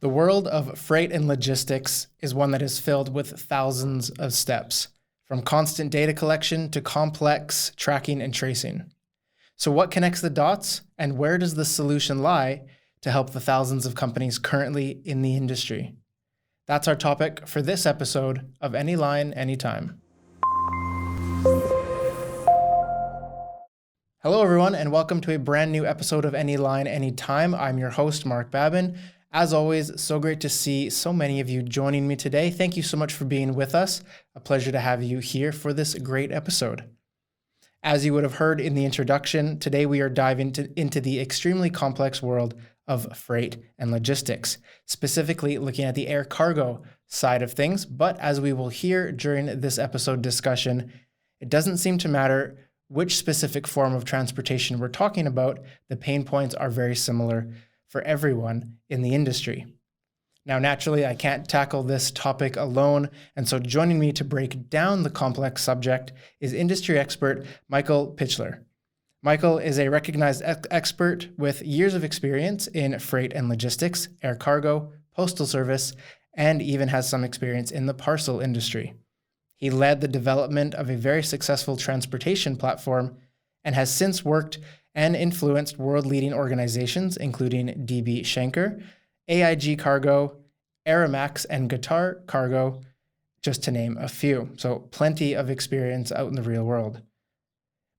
The world of freight and logistics is one that is filled with thousands of steps, from constant data collection to complex tracking and tracing. So what connects the dots, and where does the solution lie to help the thousands of companies currently in the industry? That's our topic for this episode of Anyline, Anytime. Hello, everyone, and welcome to a brand new episode of Anyline, Anytime. I'm your host, Mark Babin. As always, so great to see so many of you joining me today. Thank you so much for being with us. A pleasure to have you here for this great episode. As you would have heard in the introduction, today we are diving into the extremely complex world of freight and logistics, specifically looking at the air cargo side of things. But as we will hear during this episode discussion, it doesn't seem to matter which specific form of transportation we're talking about. The pain points are very similar for everyone in the industry. Now, naturally, I can't tackle this topic alone, and so joining me to break down the complex subject is industry expert Michael Pichler. Michael is a recognized expert with years of experience in freight and logistics, air cargo, postal service, and even has some experience in the parcel industry. He led the development of a very successful transportation platform and has since worked and influenced world-leading organizations including DB Schenker, AIG Cargo, Aramax, and Qatar Cargo, just to name a few. So plenty of experience out in the real world.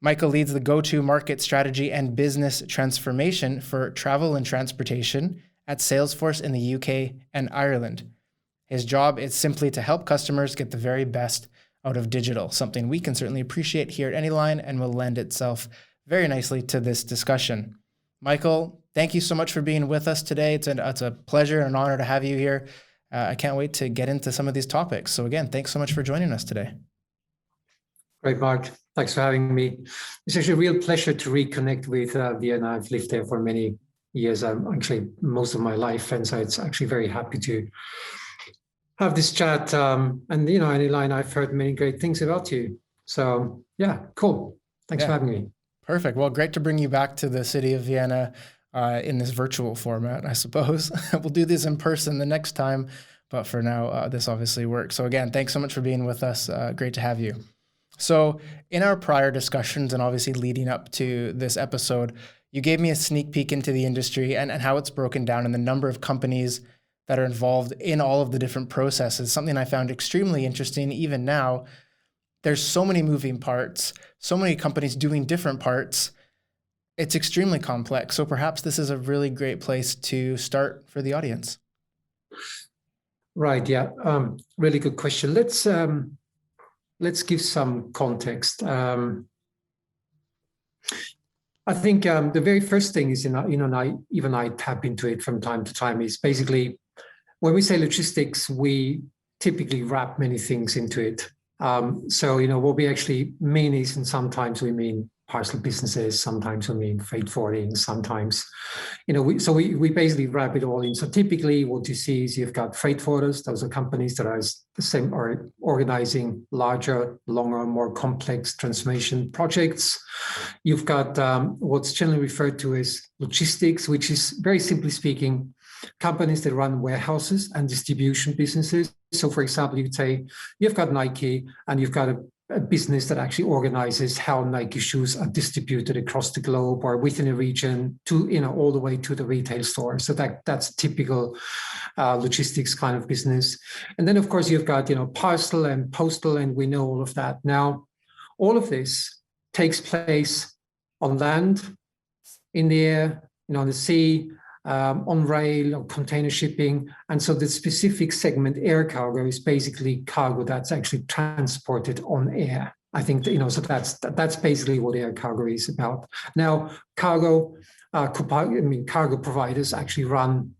Michael leads the go-to market strategy and business transformation for travel and transportation at Salesforce in the UK and Ireland. His job is simply to help customers get the very best out of digital, something we can certainly appreciate here at Anyline and will lend itself very nicely to this discussion. Michael, thank you so much for being with us today. It's a pleasure and an honor to have you here. I can't wait to get into some of these topics. So again, thanks so much for joining us today. Great, Mark. Thanks for having me. It's actually a real pleasure to reconnect with Vienna. I've lived there for many years, actually most of my life. And so it's actually very happy to have this chat. And, Anyline, I've heard many great things about you. So yeah, cool. Thanks for having me. Perfect. Well, great to bring you back to the city of Vienna in this virtual format, I suppose. We'll do this in person the next time, but for now, this obviously works. So again, thanks so much for being with us. Great to have you. So in our prior discussions and obviously leading up to this episode, you gave me a sneak peek into the industry and how it's broken down and the number of companies that are involved in all of the different processes, something I found extremely interesting even now. There's so many moving parts, so many companies doing different parts. It's extremely complex. So perhaps this is a really great place to start for the audience. Right. Yeah. Really good question. Let's give some context. I think the very first thing is, I tap into it from time to time, is basically when we say logistics, we typically wrap many things into it. What we actually mean is, and sometimes we mean parcel businesses, sometimes we mean freight forwarding, sometimes, we basically wrap it all in. So typically what you see is you've got freight forwarders. Those are companies that are the same or organizing larger, longer, more complex transformation projects. You've got what's generally referred to as logistics, which is very simply speaking, companies that run warehouses and distribution businesses. So for example, you could say you've got Nike and you've got a business that actually organizes how Nike shoes are distributed across the globe or within a region to, all the way to the retail store. So that's typical logistics kind of business. And then of course you've got, parcel and postal, and we know all of that. Now, all of this takes place on land, in the air, on the sea, on rail or container shipping. And so the specific segment, air cargo, is basically cargo that's actually transported on air. I think, so that's basically what air cargo is about. Now, cargo providers actually run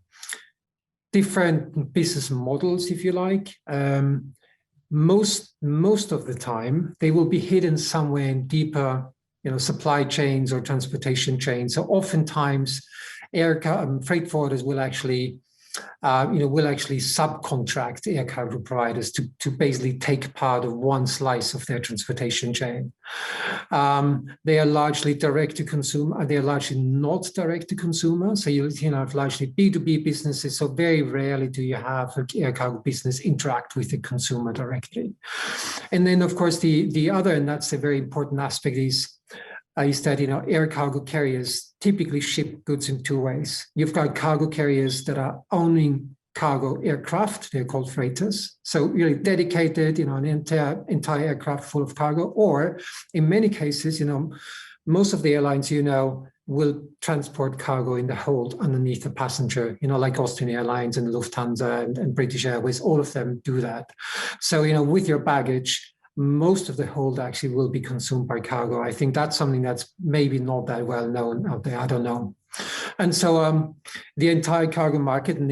different business models, if you like. Most of the time, they will be hidden somewhere in deeper, supply chains or transportation chains. So oftentimes, freight forwarders will actually will actually subcontract air cargo providers to basically take part of one slice of their transportation chain. They are largely direct to consumer. They are largely not direct to consumer. So you have largely B2B businesses. So very rarely do you have an air cargo business interact with the consumer directly. And then, of course, the other, and that's a very important aspect, is that air cargo carriers typically ship goods in two ways. You've got cargo carriers that are owning cargo aircraft, they're called freighters. So really dedicated, an entire aircraft full of cargo, or in many cases, most of the airlines, will transport cargo in the hold underneath the passenger, like Austrian Airlines and Lufthansa and British Airways, all of them do that. So, with your baggage, most of the hold actually will be consumed by cargo. I think that's something that's maybe not that well known out there. I don't know. And so the entire cargo market, and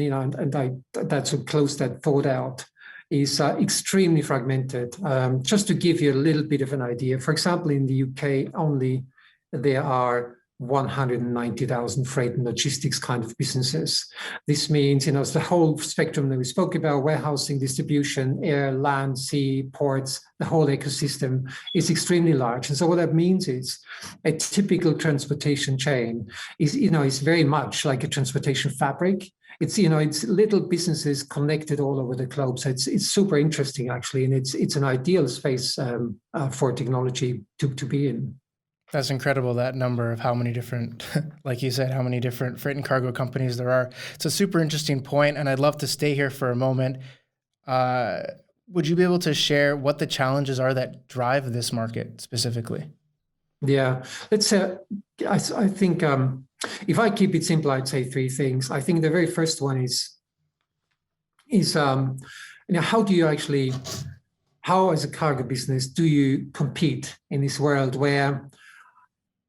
that's to close that thought out, is extremely fragmented. Just to give you a little bit of an idea, for example, in the UK only, there are 190,000 freight and logistics kind of businesses. This means, it's the whole spectrum that we spoke about: warehousing, distribution, air, land, sea, ports. The whole ecosystem is extremely large. And so what that means is a typical transportation chain is very much like a transportation fabric. It's little businesses connected all over the globe. So it's super interesting actually, and it's an ideal space for technology to be in. That's incredible, that number of how many different, like you said, how many different freight and cargo companies there are. It's a super interesting point, and I'd love to stay here for a moment. Would you be able to share what the challenges are that drive this market specifically? Yeah, let's say, I think if I keep it simple, I'd say three things. I think the very first one is how as a cargo business do you compete in this world where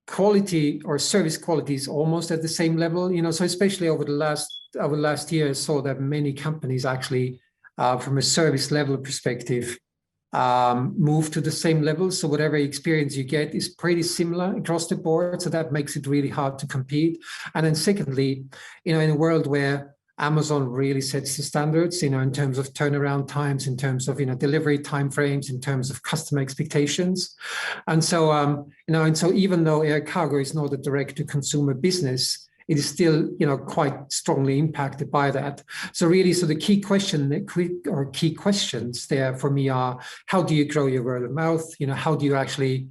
quality or service quality is almost at the same level? So especially over the last year, I saw that many companies actually, from a service level perspective, move to the same level. So whatever experience you get is pretty similar across the board. So that makes it really hard to compete. And then secondly, in a world where Amazon really sets the standards, in terms of turnaround times, in terms of, delivery timeframes, in terms of customer expectations. And so, and so even though air cargo is not a direct to consumer business, it is still, quite strongly impacted by that. So really, the key questions there for me are: how do you grow your word of mouth? How do you actually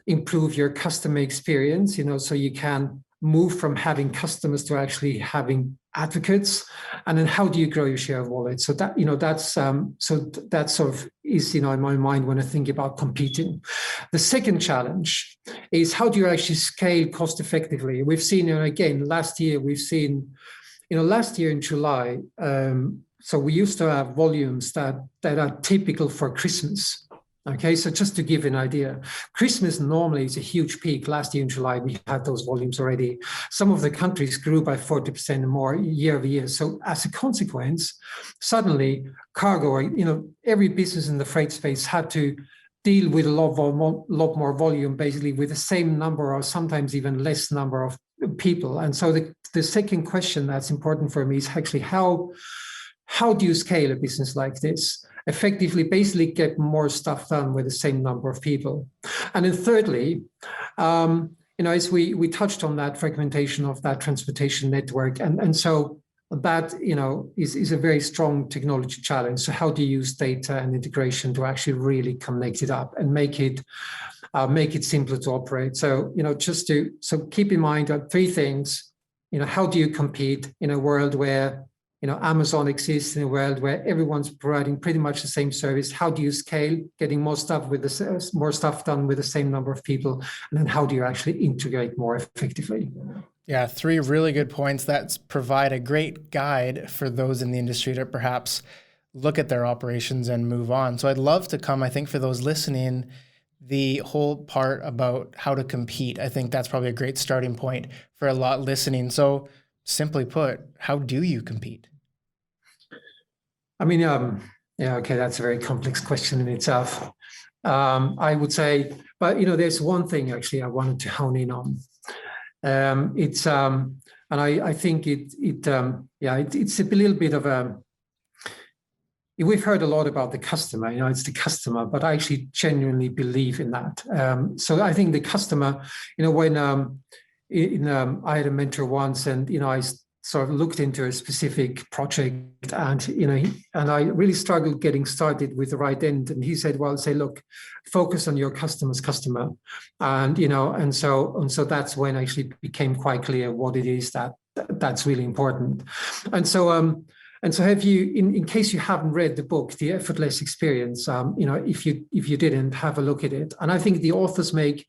improve your customer experience? So you can move from having customers to actually having advocates, and then how do you grow your share of wallet? So that that sort of is in my mind when I think about competing. The second challenge is how do you actually scale cost effectively? We've seen again last year in July. So we used to have volumes that are typical for Christmas. Okay, so just to give an idea, Christmas normally is a huge peak. Last year in July, we had those volumes already. Some of the countries grew by 40% or more year over year. So as a consequence, suddenly cargo, every business in the freight space had to deal with a lot more volume, basically with the same number or sometimes even less number of people. And so the second question that's important for me is actually how do you scale a business like this? Effectively, basically get more stuff done with the same number of people. And then thirdly, as we touched on that fragmentation of that transportation network. And so that, is a very strong technology challenge. So how do you use data and integration to actually really connect it up and make it simpler to operate? So, so keep in mind three things. How do you compete in a world where Amazon exists, in a world where everyone's providing pretty much the same service? How do you scale, getting more stuff done with the same number of people? And then how do you actually integrate more effectively? Yeah, three really good points that provide a great guide for those in the industry to perhaps look at their operations and move on. So I'd love to come, I think for those listening, the whole part about how to compete. I think that's probably a great starting point for a lot listening. So simply put, how do you compete? I mean, okay, that's a very complex question in itself. I would say, but there's one thing actually I wanted to hone in on. It's And I think it's a little bit of a, we've heard a lot about the customer, it's the customer, but I actually genuinely believe in that. So I think the customer, when I had a mentor once, and I sort of looked into a specific project, and and I really struggled getting started with the right end. And he said, "Well, look, focus on your customer's customer," and and so that's when actually it became quite clear what it is that's really important. And so have you, in case you haven't read the book, The Effortless Experience, if you didn't, have a look at it. And I think the authors make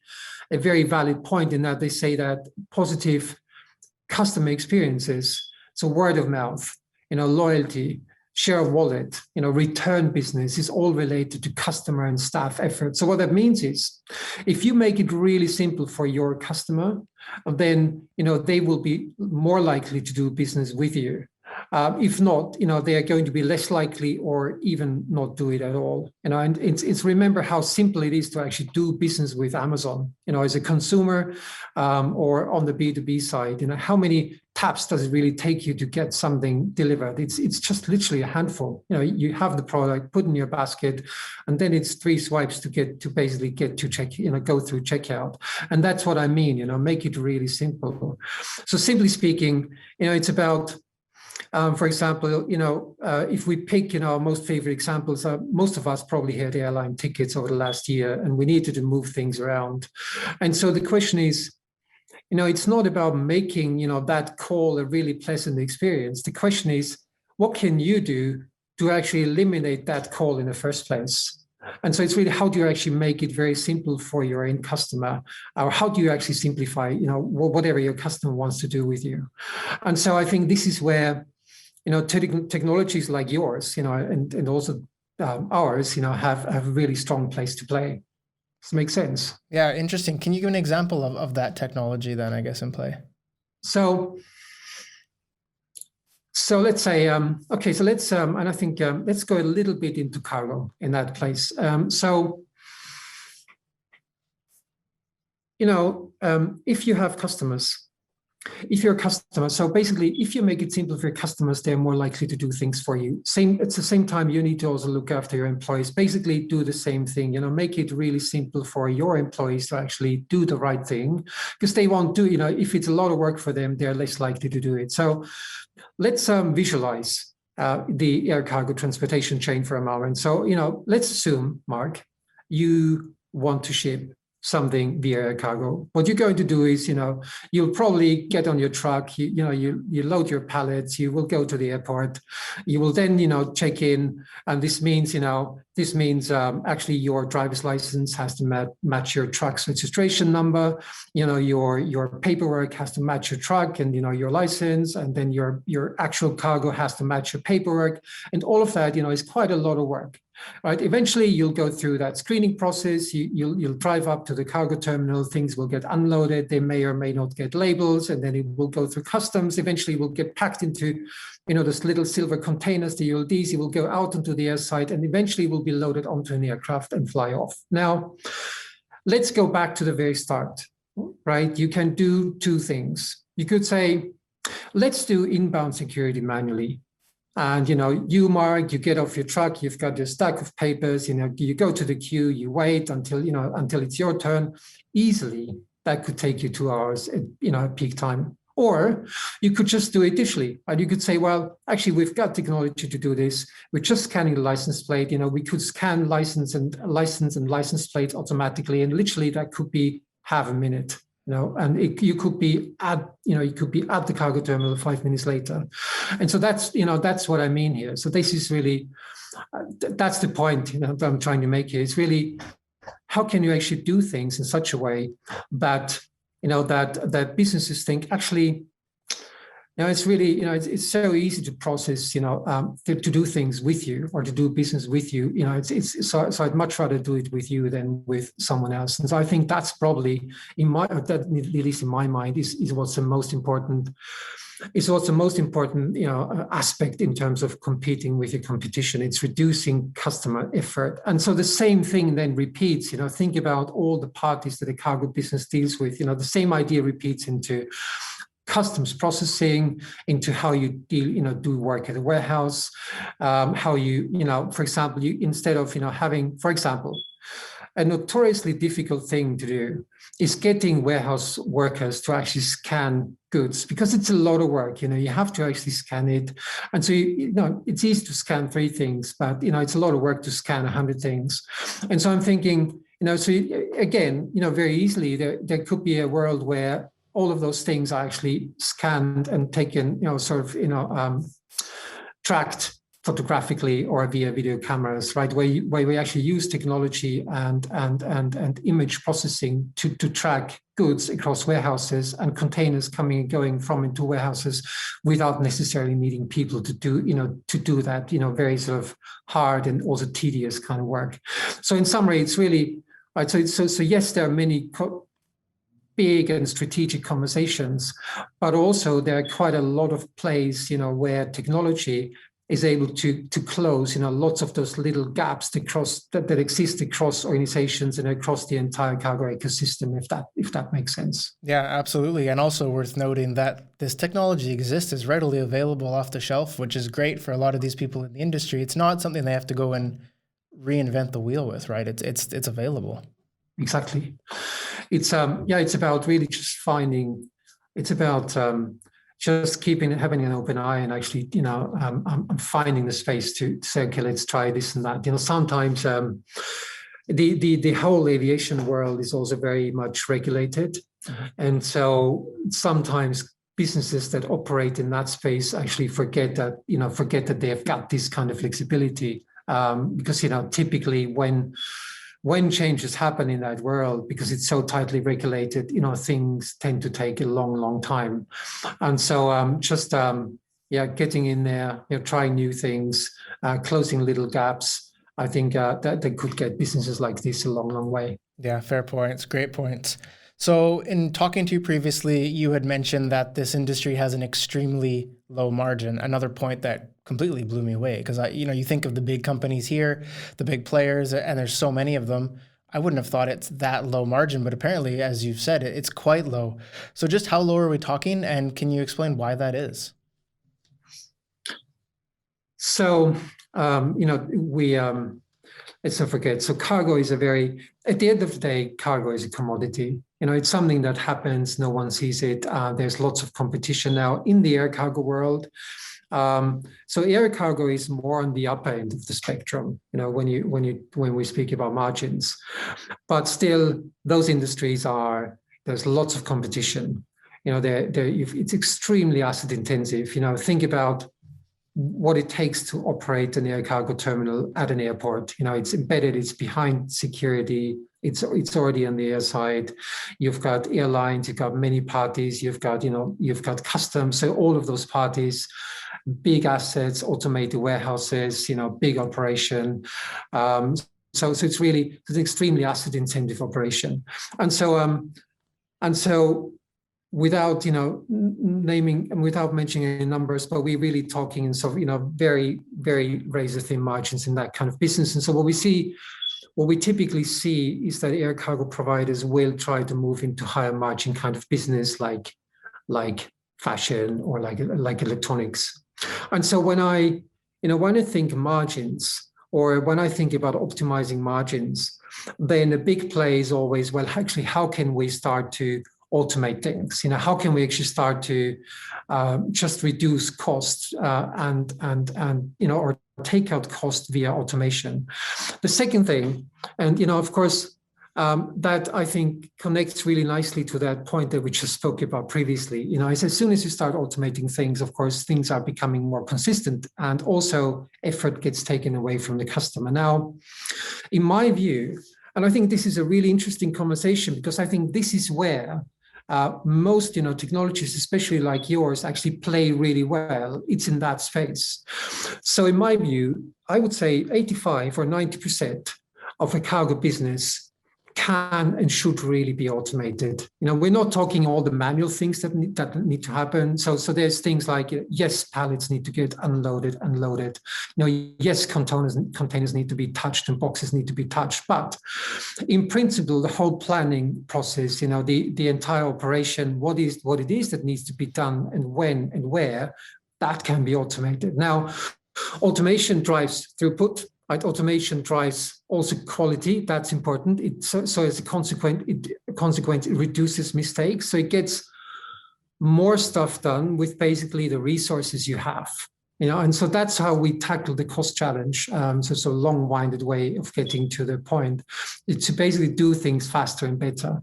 a very valid point in that they say that positive customer experiences, so word of mouth, loyalty, share of wallet, return business, is all related to customer and staff effort. So what that means is, if you make it really simple for your customer, then they will be more likely to do business with you. If not, they are going to be less likely or even not do it at all. And it's remember how simple it is to actually do business with Amazon, as a consumer, or on the B2B side. How many taps does it really take you to get something delivered? It's just literally a handful. You have the product, put in your basket, and then it's 3 swipes to basically get to go through checkout. And that's what I mean, make it really simple. So simply speaking, it's about, for example, if we pick, our most favorite examples, most of us probably had airline tickets over the last year, and we needed to move things around. And so the question is, it's not about making, that call a really pleasant experience. The question is, what can you do to actually eliminate that call in the first place? And so it's really, how do you actually make it very simple for your end customer? Or how do you actually simplify, whatever your customer wants to do with you? And so I think this is where, technologies like yours, and also ours, have a really strong place to play. Does it make sense? Yeah, interesting. Can you give an example of that technology then, I guess, in play? So let's say, okay, so let's, and I think let's go a little bit into cargo in that place. If you have customers, if you're a customer, so basically, if you make it simple for your customers, they're more likely to do things for you. At the same time, you need to also look after your employees. Basically, do the same thing. Make it really simple for your employees to actually do the right thing, because they won't do. If it's a lot of work for them, they're less likely to do it. So let's visualize the air cargo transportation chain for a moment. So let's assume, Mark, you want to ship something via air cargo. What you're going to do is, you'll probably get on your truck, you load your pallets, you will go to the airport, you will then, check in. And this means, actually your driver's license has to match your truck's registration number, your paperwork has to match your truck and, your license, and then your actual cargo has to match your paperwork. And all of that, is quite a lot of work. Right. Eventually, you'll go through that screening process. You'll drive up to the cargo terminal. Things will get unloaded. They may or may not get labels, and then it will go through customs. Eventually, it will get packed into, those little silver containers, the ULDs. It will go out onto the airside, and eventually will be loaded onto an aircraft and fly off. Now, let's go back to the very start. Right. You can do 2 things. You could say, let's do inbound security manually. And, you, Mark, you get off your truck, you've got your stack of papers, you go to the queue, you wait until it's your turn. Easily, that could take you 2 hours at peak time. Or you could just do it digitally. And you could say, well, actually, we've got technology to do this. We're just scanning the license plate. We could scan license and license plates automatically. And literally, that could be half a minute. And you could be at the cargo terminal 5 minutes later. And so that's what I mean here. So this is really, that's the point that I'm trying to make here. It's really, how can you actually do things in such a way that, that businesses think, actually, it's really, it's so easy to process, to do things with you or to do business with you. So I'd much rather do it with you than with someone else. And so I think that's probably, at least in my mind, is what's the most important. Is what's the most important, aspect in terms of competing with your competition. It's reducing customer effort. And so the same thing then repeats. Think about all the parties that a cargo business deals with. The same idea repeats into customs processing, into how you deal, do work at a warehouse, how for example, instead of, having, for example, a notoriously difficult thing to do is getting warehouse workers to actually scan goods, because it's a lot of work. You have to actually scan it. And so, it's easy to scan 3 things, but, it's a lot of work to scan 100 things. And so I'm thinking, so again, very easily, there could be a world where all of those things are actually scanned and taken, tracked photographically or via video cameras, right? Where we actually use technology and image processing to track goods across warehouses and containers coming and going from into warehouses without necessarily needing people to do that, very sort of hard and also tedious kind of work. So in summary, it's really right. So yes, there are many big and strategic conversations, but also there are quite a lot of plays, where technology is able to close, lots of those little gaps that exist across organizations and across the entire cargo ecosystem, if that makes sense. Yeah, absolutely. And also worth noting that this technology exists, is readily available off the shelf, which is great for a lot of these people in the industry. It's not something they have to go and reinvent the wheel with, right? It's available. Exactly. It's about really just finding. It's about just having an open eye and actually, I'm finding the space to say, okay, let's try this and that. Sometimes the whole aviation world is also very much regulated, and so sometimes businesses that operate in that space actually forget that they have got this kind of flexibility, because typically when changes happen in that world, because it's so tightly regulated, things tend to take a long, long time. And so getting in there, trying new things, closing little gaps, I think that they could get businesses like this a long, long way. Yeah, fair points. Great points. So in talking to you previously, you had mentioned that this industry has an extremely low margin. Another point that completely blew me away, because you think of the big companies here, the big players, and there's so many of them. I wouldn't have thought it's that low margin, but apparently, as you've said, it's quite low. So just how low are we talking, and can you explain why that is? So, let's not forget. So cargo is at the end of the day, cargo is a commodity. It's something that happens. No one sees it. There's lots of competition now in the air cargo world. So air cargo is more on the upper end of the spectrum, when we speak about margins. But still, those industries there's lots of competition. It's extremely asset intensive. Think about what it takes to operate an air cargo terminal at an airport. It's embedded, it's behind security, it's already on the air side. You've got airlines, you've got many parties, you've got customs. So all of those parties, big assets, automated warehouses, big operation. So it's really an extremely asset intensive operation. And so without naming and without mentioning any numbers, but we're really talking in sort of very, very razor thin margins in that kind of business. And so what we typically see is that air cargo providers will try to move into higher margin kind of business, like fashion or like electronics. And so when I think margins, or when I think about optimizing margins, then a big play is always, well, actually, how can we start to automate things? How can we actually start to just reduce costs and or take out cost via automation? The second thing, and of course, that I think connects really nicely to that point that we just spoke about previously. Is as soon as you start automating things, of course, things are becoming more consistent, and also effort gets taken away from the customer. Now, in my view, and I think this is a really interesting conversation, because I think this is where most technologies, especially like yours, actually play really well. It's in that space. So in my view, I would say 85 or 90% of a cargo business can and should really be automated. We're not talking all the manual things that need to happen. So there's things like, yes, pallets need to get unloaded, unloaded. Yes, containers need to be touched and boxes need to be touched. But in principle, the whole planning process, the entire operation, what it is that needs to be done and when and where, that can be automated. Now, automation drives throughput. Right? Automation drives also quality. That's important. So as a consequence, it reduces mistakes. So it gets more stuff done with basically the resources you have. And so that's how we tackle the cost challenge. So it's a long-winded way of getting to the point. It's to basically do things faster and better.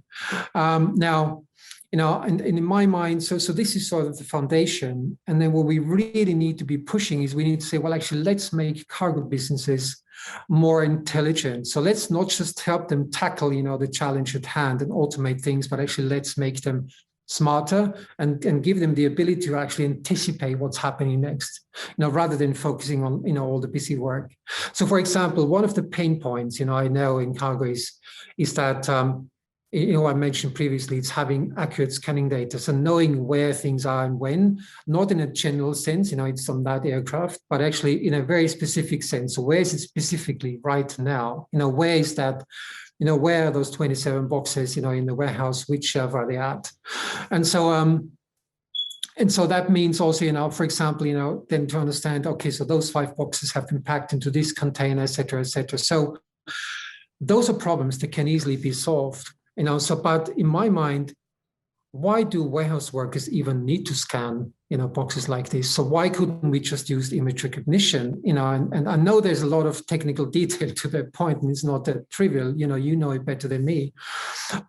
Now, and in my mind, so this is sort of the foundation. And then what we really need to be pushing is we need to say, well, actually, let's make cargo businesses more intelligent. So let's not just help them tackle, the challenge at hand and automate things, but actually let's make them smarter and give them the ability to actually anticipate what's happening next, rather than focusing on, all the busy work. So, for example, one of the pain points, I know in cargo is that, I mentioned previously, it's having accurate scanning data. So knowing where things are and when, not in a general sense, it's on that aircraft, but actually in a very specific sense. So where is it specifically right now? Where is that? Where are those 27 boxes, in the warehouse? Which shelf are they at? And so that means also, for example, then to understand, okay, so those 5 boxes have been packed into this container, et cetera, et cetera. So those are problems that can easily be solved. But in my mind, why do warehouse workers even need to scan, boxes like this? So why couldn't we just use image recognition? And I know there's a lot of technical detail to that point, and it's not that trivial. You know it better than me,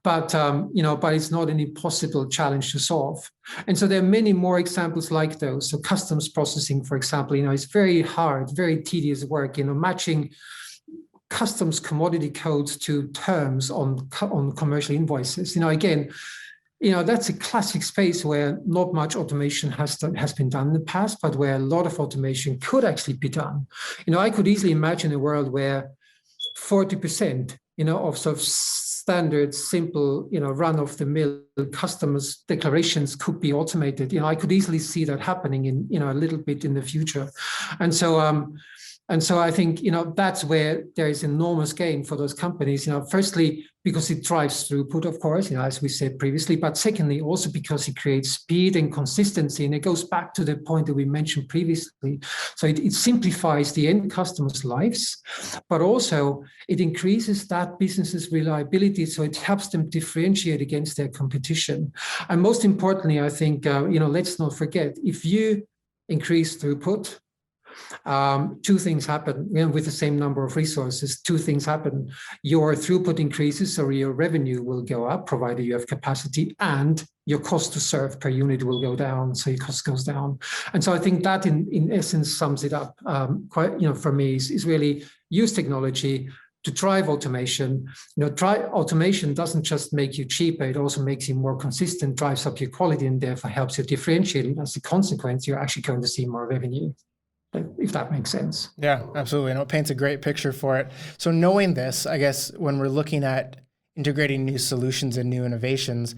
but but it's not an impossible challenge to solve. And so there are many more examples like those. So customs processing, for example, it's very hard, very tedious work. Matching customs commodity codes to terms on commercial invoices. Again, that's a classic space where not much automation has been done in the past, but where a lot of automation could actually be done. I could easily imagine a world where 40%, of sort of standard, simple, run-of-the-mill customs declarations could be automated. I could easily see that happening in, a little bit in the future. And so I think, that's where there is enormous gain for those companies, firstly, because it drives throughput, of course, as we said previously, but secondly, also because it creates speed and consistency. And it goes back to the point that we mentioned previously. So it simplifies the end customers' lives, but also it increases that business's reliability. So it helps them differentiate against their competition. And most importantly, I think, let's not forget, if you increase throughput, 2 things happen with the same number of resources. 2 things happen. Your throughput increases, or your revenue will go up, provided you have capacity, and your cost to serve per unit will go down. So your cost goes down. And so I think that in essence sums it up quite, for me is really use technology to drive automation. Automation doesn't just make you cheaper, it also makes you more consistent, drives up your quality, and therefore helps you differentiate. And as a consequence, you're actually going to see more revenue, if that makes sense. Yeah, absolutely. And it paints a great picture for it. So knowing this, I guess when we're looking at integrating new solutions and new innovations,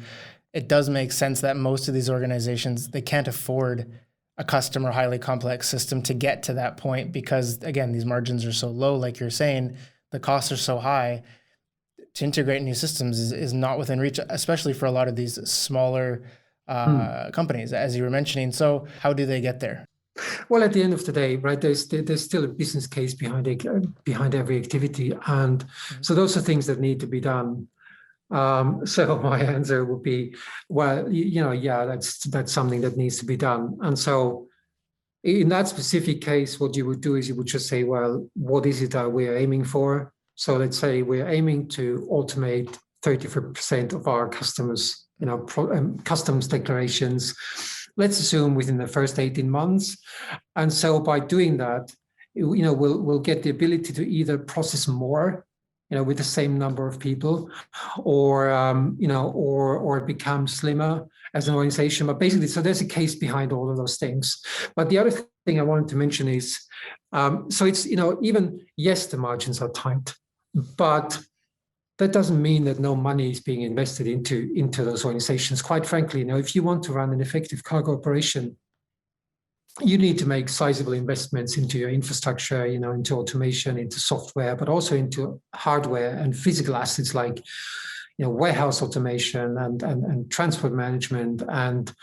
it does make sense that most of these organizations, they can't afford a custom or highly complex system to get to that point because, again, these margins are so low, like you're saying, the costs are so high. To integrate new systems is not within reach, especially for a lot of these smaller companies, as you were mentioning. So how do they get there? Well, at the end of the day, right, there's still a business case behind every activity, and so those are things that need to be done. So my answer would be, well, that's something that needs to be done. And so in that specific case, what you would do is you would just say, well, what is it that we're aiming for? So let's say we're aiming to automate 30% of our customers, customs declarations. Let's assume within the first 18 months. And so by doing that, we'll get the ability to either process more, with the same number of people, or become slimmer as an organization. But basically, so there's a case behind all of those things. But the other thing I wanted to mention is, so it's, even, yes, the margins are tight, but that doesn't mean that no money is being invested into those organizations. Quite frankly, if you want to run an effective cargo operation, you need to make sizable investments into your infrastructure, into automation, into software, but also into hardware and physical assets like warehouse automation and transport management and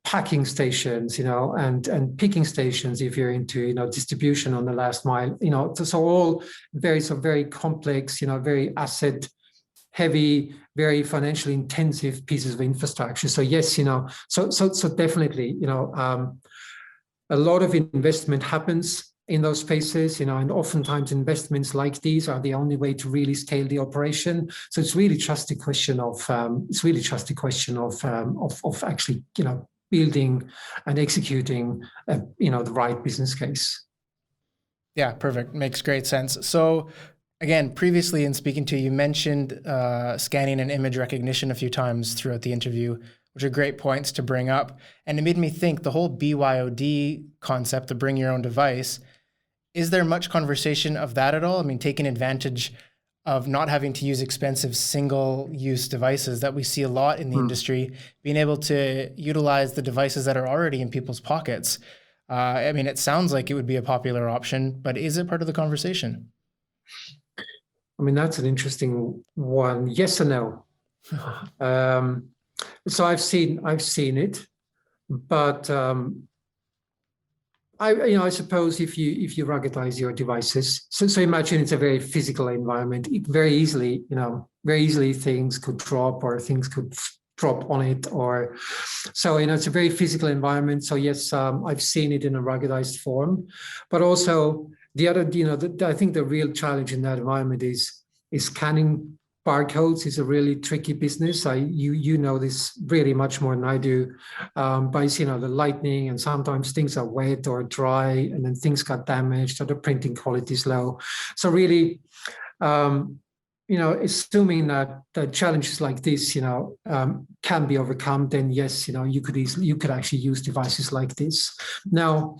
packing stations, and picking stations if you're into distribution on the last mile, so all very complex, very asset heavy, very financially intensive pieces of infrastructure. So yes, so definitely, a lot of investment happens in those spaces, and oftentimes investments like these are the only way to really scale the operation. So it's really just a question of actually, building and executing, the right business case. Yeah, perfect. Makes great sense. So again, previously in speaking to you, you mentioned scanning and image recognition a few times throughout the interview, which are great points to bring up. And it made me think the whole BYOD concept, the bring your own device, is there much conversation of that at all? I mean, taking advantage of not having to use expensive single-use devices that we see a lot in the industry, being able to utilize the devices that are already in people's pockets. I mean, it sounds like it would be a popular option, but is it part of the conversation? I mean, that's an interesting one. Yes and no. So I've seen it, but I suppose if you ruggedize your devices, so imagine it's a very physical environment. Very easily things could drop or things could drop on it, or so it's a very physical environment. So yes, I've seen it in a ruggedized form, but also the other, I think the real challenge in that environment is scanning barcodes is a really tricky business. You know this really much more than I do. By the lightning, and sometimes things are wet or dry, and then things got damaged or the printing quality is low. So really, assuming that challenges like this, can be overcome, then yes, you could actually use devices like this now.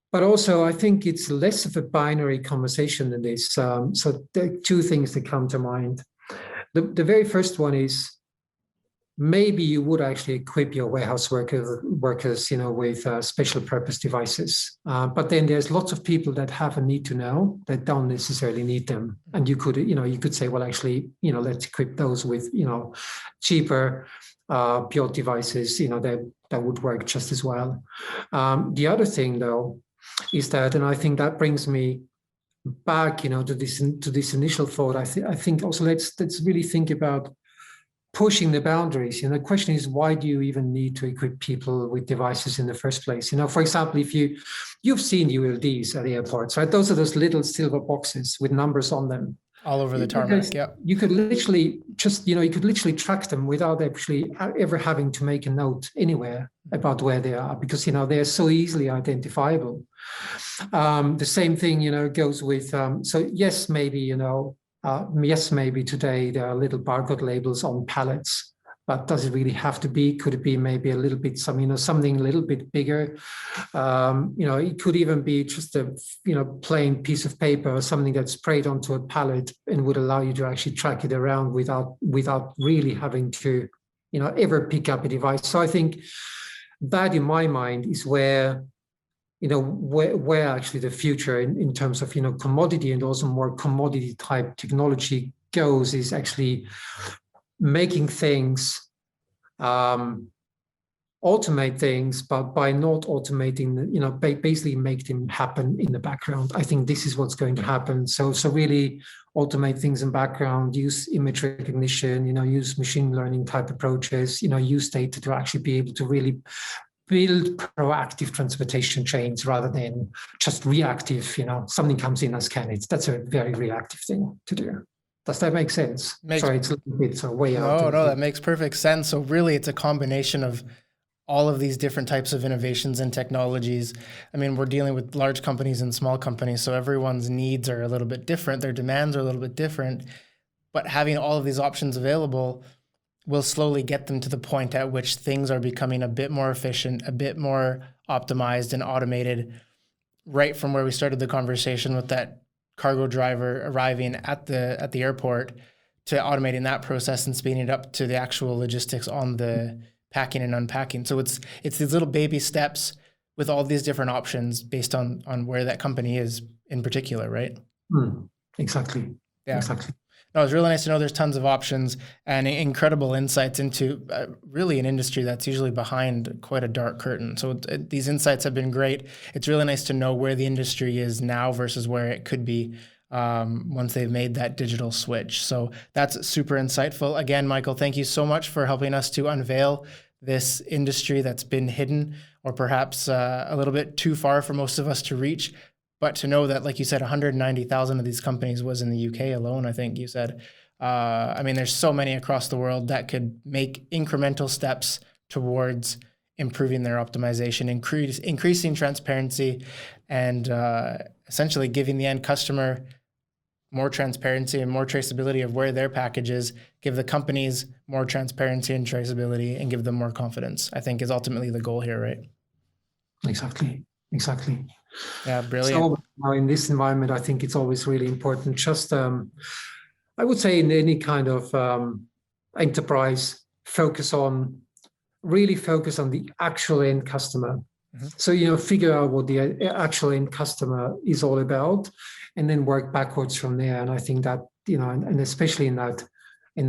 But also, I think it's less of a binary conversation than this. So there are two things that come to mind. The very first one is maybe you would actually equip your warehouse workers, with special purpose devices. But then there's lots of people that have a need to know that don't necessarily need them. And you could say, well, actually, let's equip those with, cheaper pure devices, that would work just as well. The other thing, though, is that, and I think that brings me back, to this initial thought. I think also let's really think about pushing the boundaries. The question is, why do you even need to equip people with devices in the first place? For example, if you've seen ULDs at airports, right? Those are those little silver boxes with numbers on them. All over the tarmac, yeah. You could literally track them without actually ever having to make a note anywhere about where they are, because, they're so easily identifiable. The same thing, goes with, so yes, maybe, maybe today there are little barcode labels on pallets, but does it really have to be? Could it be maybe a little bit something a little bit bigger? It could even be just a plain piece of paper or something that's sprayed onto a pallet and would allow you to actually track it around without really having to ever pick up a device. So I think that, in my mind, is where where actually the future in terms of commodity and also more commodity type technology goes, is actually making things, automate things, but by not automating, basically make them happen in the background. I think this is what's going to happen. So really automate things in background, use image recognition, use machine learning type approaches, use data to actually be able to really build proactive transportation chains rather than just reactive, something comes in, I scan it. That's a very reactive thing to do. Does that make sense? Sorry, it's a little bit way out. No, that makes perfect sense. So really, it's a combination of all of these different types of innovations and technologies. I mean, we're dealing with large companies and small companies, so everyone's needs are a little bit different. Their demands are a little bit different. But having all of these options available will slowly get them to the point at which things are becoming a bit more efficient, a bit more optimized and automated, right from where we started the conversation with that cargo driver arriving at the airport to automating that process and speeding it up to the actual logistics on the packing and unpacking. So it's these little baby steps with all these different options based on where that company is in particular, right? Exactly. Yeah. Exactly. No, it's really nice to know there's tons of options and incredible insights into really an industry that's usually behind quite a dark curtain. So these insights have been great. It's really nice to know where the industry is now versus where it could be once they've made that digital switch. So that's super insightful. Again, Michael, thank you so much for helping us to unveil this industry that's been hidden or perhaps a little bit too far for most of us to reach. But to know that, like you said, 190,000 of these companies was in the UK alone, I think you said. I mean, there's so many across the world that could make incremental steps towards improving their optimization, increasing transparency, and essentially giving the end customer more transparency and more traceability of where their package is, give the companies more transparency and traceability, and give them more confidence, I think is ultimately the goal here, right? Exactly. Yeah, brilliant. So in this environment, I think it's always really important. Just, I would say, in any kind of enterprise, focus on the actual end customer. So figure out what the actual end customer is all about, and then work backwards from there. And I think that and especially in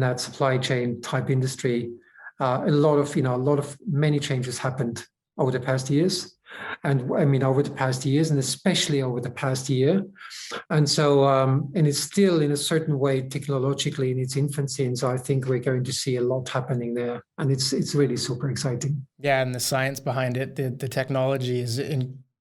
that supply chain type industry, many changes happened over the past years. And I mean, over the past years, and especially over the past year. And so, and it's still in a certain way technologically in its infancy. And so I think we're going to see a lot happening there. And it's really super exciting. Yeah, and the science behind it, the technology is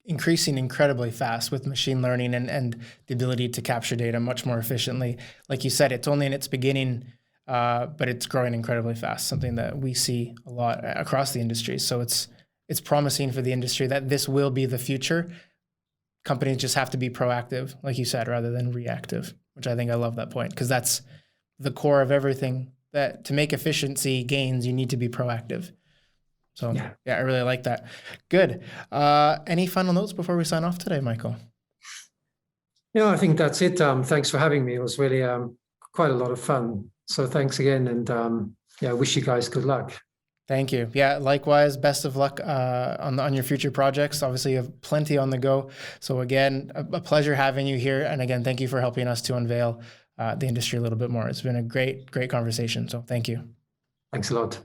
increasing incredibly fast with machine learning and the ability to capture data much more efficiently. Like you said, it's only in its beginning, but it's growing incredibly fast, something that we see a lot across the industry. So it's promising for the industry that this will be the future. Companies just have to be proactive, like you said, rather than reactive, which I think I love that point, because that's the core of everything. That to make efficiency gains, you need to be proactive. So yeah, I really like that. Good. Any final notes before we sign off today, Michael? Yeah, I think that's it. Thanks for having me. It was really quite a lot of fun. So thanks again. And I wish you guys good luck. Thank you. Yeah, likewise. Best of luck on your future projects. Obviously, you have plenty on the go. So again, a pleasure having you here. And again, thank you for helping us to unveil the industry a little bit more. It's been a great conversation. So thank you. Thanks a lot.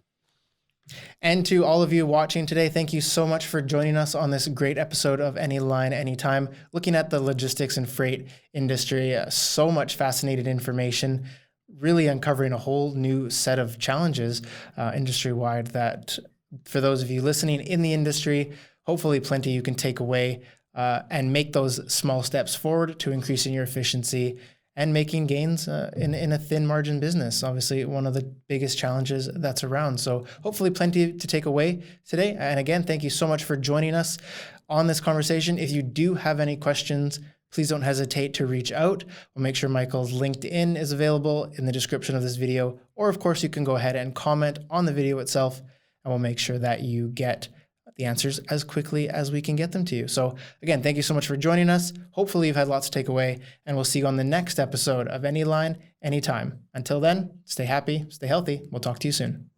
And to all of you watching today, thank you so much for joining us on this great episode of Anyline Anytime, looking at the logistics and freight industry. So much fascinating information, really uncovering a whole new set of challenges industry-wide that for those of you listening in the industry, hopefully plenty you can take away and make those small steps forward to increasing your efficiency and making gains in a thin margin business. Obviously, one of the biggest challenges that's around. So hopefully plenty to take away today. And again, thank you so much for joining us on this conversation. If you do have any questions, please don't hesitate to reach out. We'll make sure Michael's LinkedIn is available in the description of this video. Or of course, you can go ahead and comment on the video itself, and we'll make sure that you get the answers as quickly as we can get them to you. So again, thank you so much for joining us. Hopefully you've had lots to take away, and we'll see you on the next episode of Anyline Anytime. Until then, stay happy, stay healthy. We'll talk to you soon.